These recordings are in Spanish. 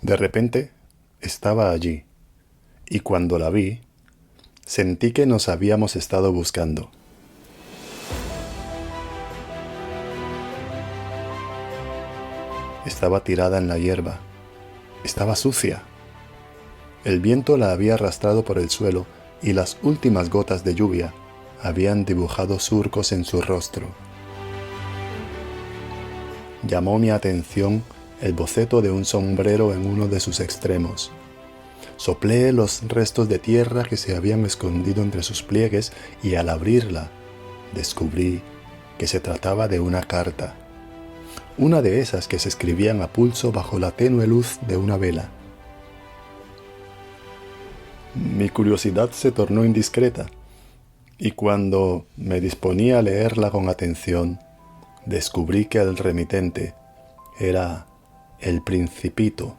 De repente, estaba allí, y cuando la vi, sentí que nos habíamos estado buscando. Estaba tirada en la hierba. Estaba sucia. El viento la había arrastrado por el suelo y las últimas gotas de lluvia habían dibujado surcos en su rostro. Llamó mi atención el boceto de un sombrero en uno de sus extremos. Soplé los restos de tierra que se habían escondido entre sus pliegues y al abrirla descubrí que se trataba de una carta. Una de esas que se escribían a pulso bajo la tenue luz de una vela. Mi curiosidad se tornó indiscreta, y cuando me disponía a leerla con atención, descubrí que el remitente era el Principito.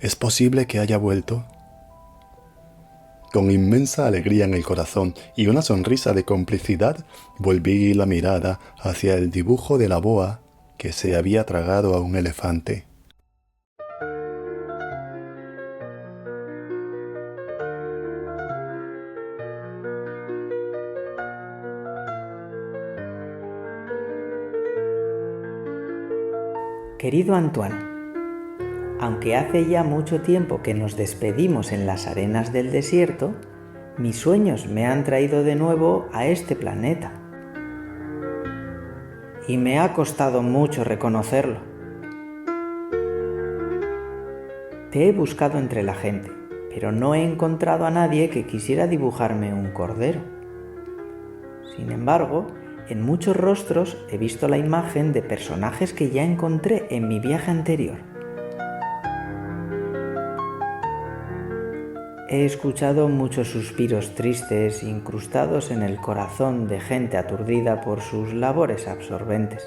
¿Es posible que haya vuelto? Con inmensa alegría en el corazón y una sonrisa de complicidad, volví la mirada hacia el dibujo de la boa que se había tragado a un elefante. Querido Antoine, aunque hace ya mucho tiempo que nos despedimos en las arenas del desierto, mis sueños me han traído de nuevo a este planeta. Y me ha costado mucho reconocerlo. Te he buscado entre la gente, pero no he encontrado a nadie que quisiera dibujarme un cordero. Sin embargo, en muchos rostros he visto la imagen de personajes que ya encontré en mi viaje anterior. He escuchado muchos suspiros tristes incrustados en el corazón de gente aturdida por sus labores absorbentes.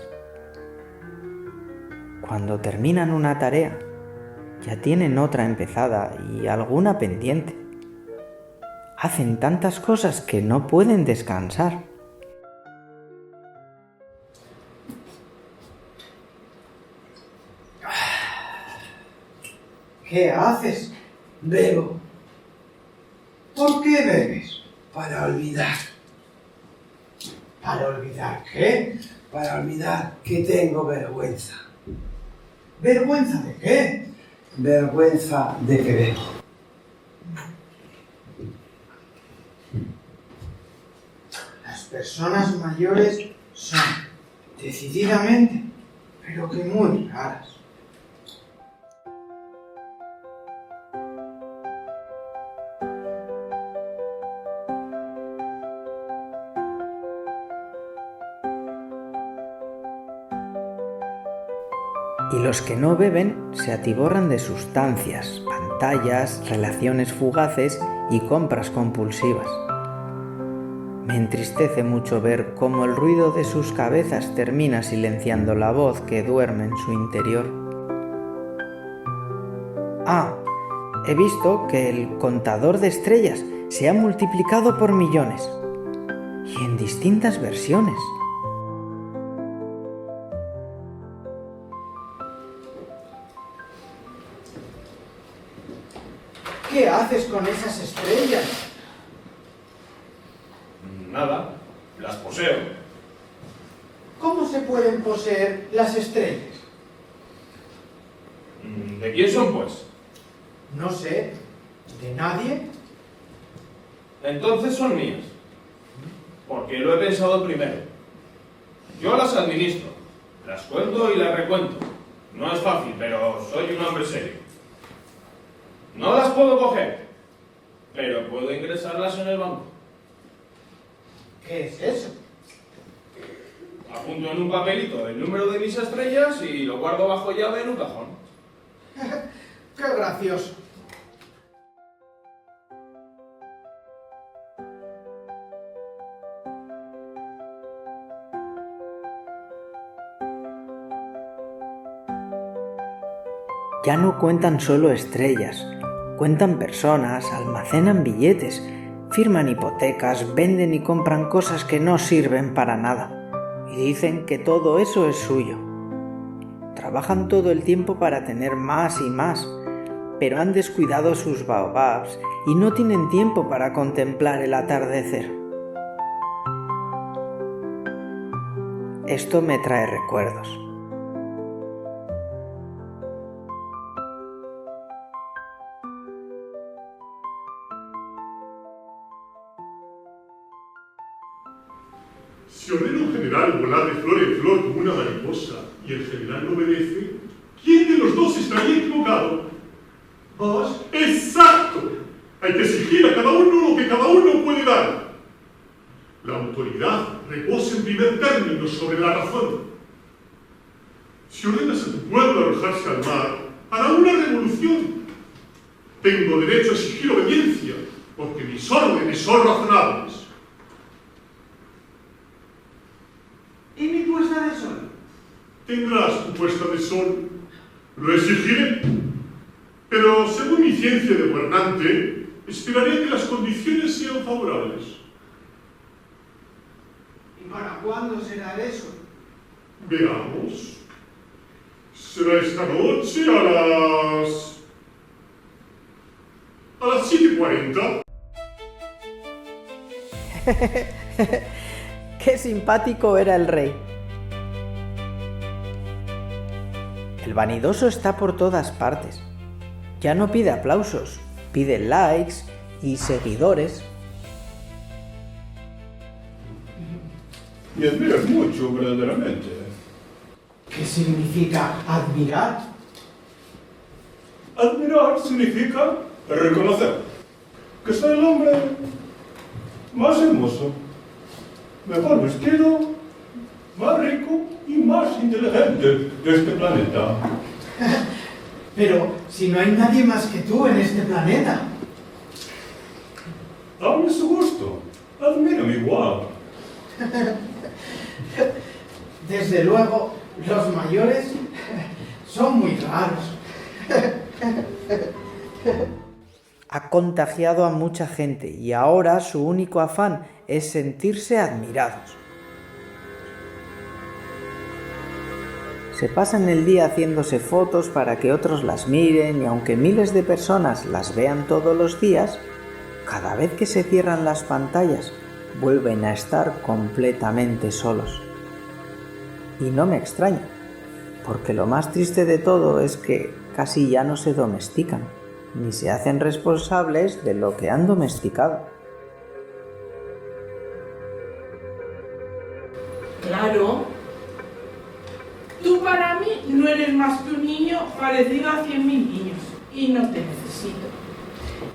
Cuando terminan una tarea, ya tienen otra empezada y alguna pendiente. Hacen tantas cosas que no pueden descansar. ¿Qué haces? Bebo. ¿Por qué bebes? Para olvidar. ¿Para olvidar qué? Para olvidar que tengo vergüenza. ¿Vergüenza de qué? Vergüenza de que bebo. Las personas mayores son, decididamente, pero que muy raras. Y los que no beben se atiborran de sustancias, pantallas, relaciones fugaces y compras compulsivas. Me entristece mucho ver cómo el ruido de sus cabezas termina silenciando la voz que duerme en su interior. He visto que el contador de estrellas se ha multiplicado por millones y en distintas versiones. ¿Qué haces con esas estrellas? Nada, las poseo. ¿Cómo se pueden poseer las estrellas? ¿De quién son, pues? No sé. ¿De nadie? Entonces son mías. Porque lo he pensado primero. Yo las administro. Las cuento y las recuento. No es fácil, pero soy un hombre serio. No las puedo coger, pero puedo ingresarlas en el banco. ¿Qué es eso? Apunto en un papelito el número de mis estrellas y lo guardo bajo llave en un cajón. ¡Qué gracioso! Ya no cuentan solo estrellas, cuentan personas, almacenan billetes, firman hipotecas, venden y compran cosas que no sirven para nada. Y dicen que todo eso es suyo. Trabajan todo el tiempo para tener más y más, pero han descuidado sus baobabs y no tienen tiempo para contemplar el atardecer. Esto me trae recuerdos. Si ordena un general volar de flor en flor como una mariposa y el general no obedece, ¿quién de los dos estaría equivocado? ¿Vos? ¡Exacto! Hay que exigir a cada uno lo que cada uno puede dar. La autoridad reposa en primer término sobre la razón. Si ordenas a tu pueblo arrojarse al mar, hará una revolución. Tengo derecho a exigir obediencia, porque mis órdenes son razonables. ¿Y mi puesta de sol? Tendrás tu puesta de sol. Lo exigiré. Pero según mi ciencia de gobernante, esperaré que las condiciones sean favorables. ¿Y para cuándo será eso? Veamos. Será esta noche a las 7:40. ¡Qué simpático era el rey! El vanidoso está por todas partes. Ya no pide aplausos, pide likes y seguidores. Y admiras mucho, verdaderamente. ¿Qué significa admirar? Admirar significa reconocer que soy el hombre más hermoso, mejor vestido, más rico y más inteligente de este planeta. Pero si no hay nadie más que tú en este planeta. Dame su gusto, admírame igual. Desde luego, los mayores son muy raros. Ha contagiado a mucha gente y ahora su único afán es sentirse admirados. Se pasan el día haciéndose fotos para que otros las miren y aunque miles de personas las vean todos los días, cada vez que se cierran las pantallas vuelven a estar completamente solos. Y no me extraña, porque lo más triste de todo es que casi ya no se domestican, ni se hacen responsables de lo que han domesticado. Claro. Tú para mí no eres más que un niño parecido a 100.000 niños y no te necesito.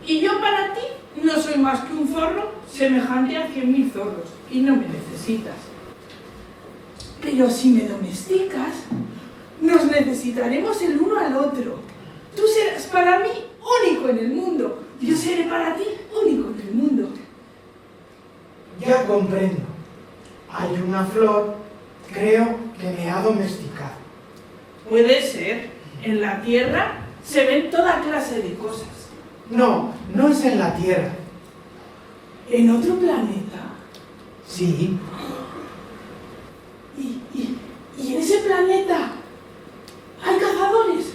Y yo para ti no soy más que un zorro semejante a 100.000 zorros y no me necesitas. Pero si me domesticas, nos necesitaremos el uno al otro. Tú serás para mí único en el mundo. Yo seré para ti único en el mundo. Ya comprendo. Hay una flor, creo que me ha domesticado. Puede ser. En la tierra se ven toda clase de cosas. No, no es en la Tierra. ¿En otro planeta? Sí, ¿Y en ese planeta hay cazadores?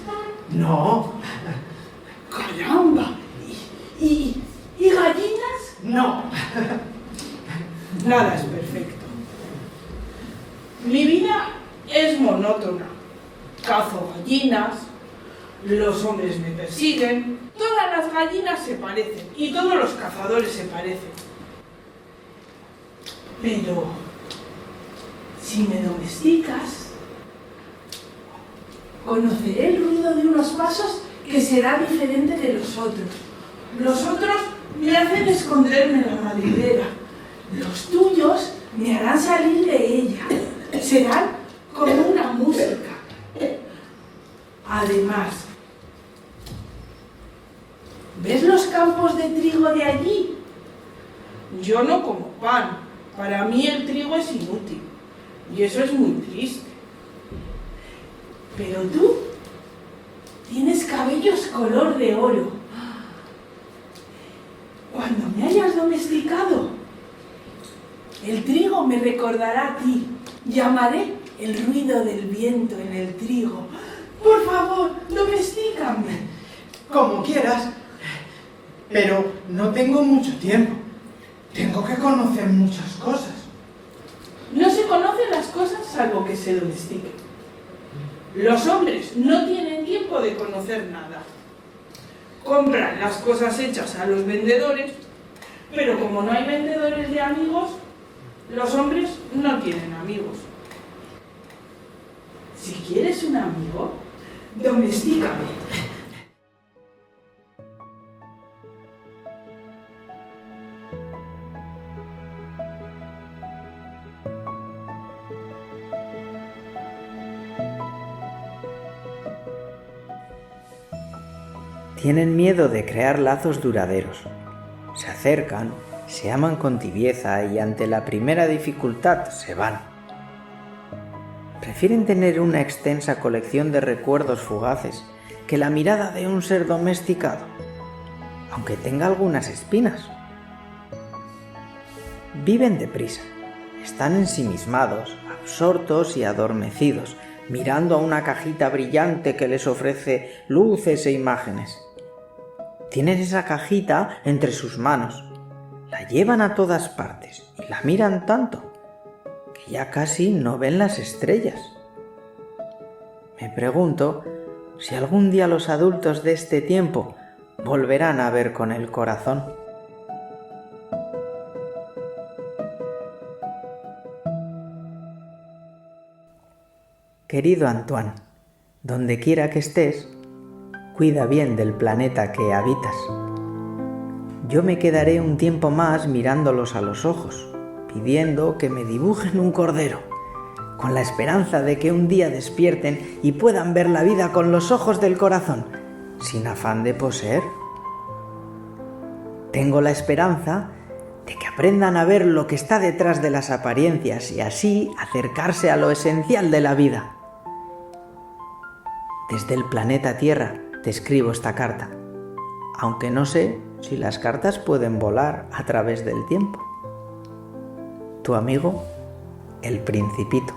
no, ¡Caramba! ¿Y gallinas? no. Nada es perfecto. Mi vida es monótona. Cazo gallinas, los hombres me persiguen, todas las gallinas se parecen y todos los cazadores se parecen. Pero, si me domesticas, conoceré el ruido de unos pasos que será diferente de los otros. Los otros me hacen esconderme en la madriguera. Los tuyos me harán salir de ella. Serán como una música. Además, ¿ves los campos de trigo de allí? Yo no como pan. Para mí el trigo es inútil. Y eso es muy triste. Pero tú Tienes cabellos color de oro. Cuando me hayas domesticado, el trigo me recordará a ti. Llamaré el ruido del viento en el trigo. Por favor, domestícame. Como quieras, pero no tengo mucho tiempo. Tengo que conocer muchas cosas. No se conocen las cosas salvo que se domestiquen. Los hombres no tienen tiempo de conocer nada. Compran las cosas hechas a los vendedores, pero como no hay vendedores de amigos, los hombres no tienen amigos. Si quieres un amigo, domestícame. Tienen miedo de crear lazos duraderos. Se acercan, se aman con tibieza y ante la primera dificultad se van. Prefieren tener una extensa colección de recuerdos fugaces que la mirada de un ser domesticado, aunque tenga algunas espinas. Viven deprisa, están ensimismados, absortos y adormecidos, mirando a una cajita brillante que les ofrece luces e imágenes. Tienen esa cajita entre sus manos, la llevan a todas partes y la miran tanto que ya casi no ven las estrellas. Me pregunto si algún día los adultos de este tiempo volverán a ver con el corazón. Querido Antoine, donde quiera que estés, cuida bien del planeta que habitas. Yo me quedaré un tiempo más mirándolos a los ojos, pidiendo que me dibujen un cordero, con la esperanza de que un día despierten y puedan ver la vida con los ojos del corazón, sin afán de poseer. Tengo la esperanza de que aprendan a ver lo que está detrás de las apariencias y así acercarse a lo esencial de la vida. Desde el planeta Tierra te escribo esta carta, aunque no sé si las cartas pueden volar a través del tiempo. Tu amigo, el Principito.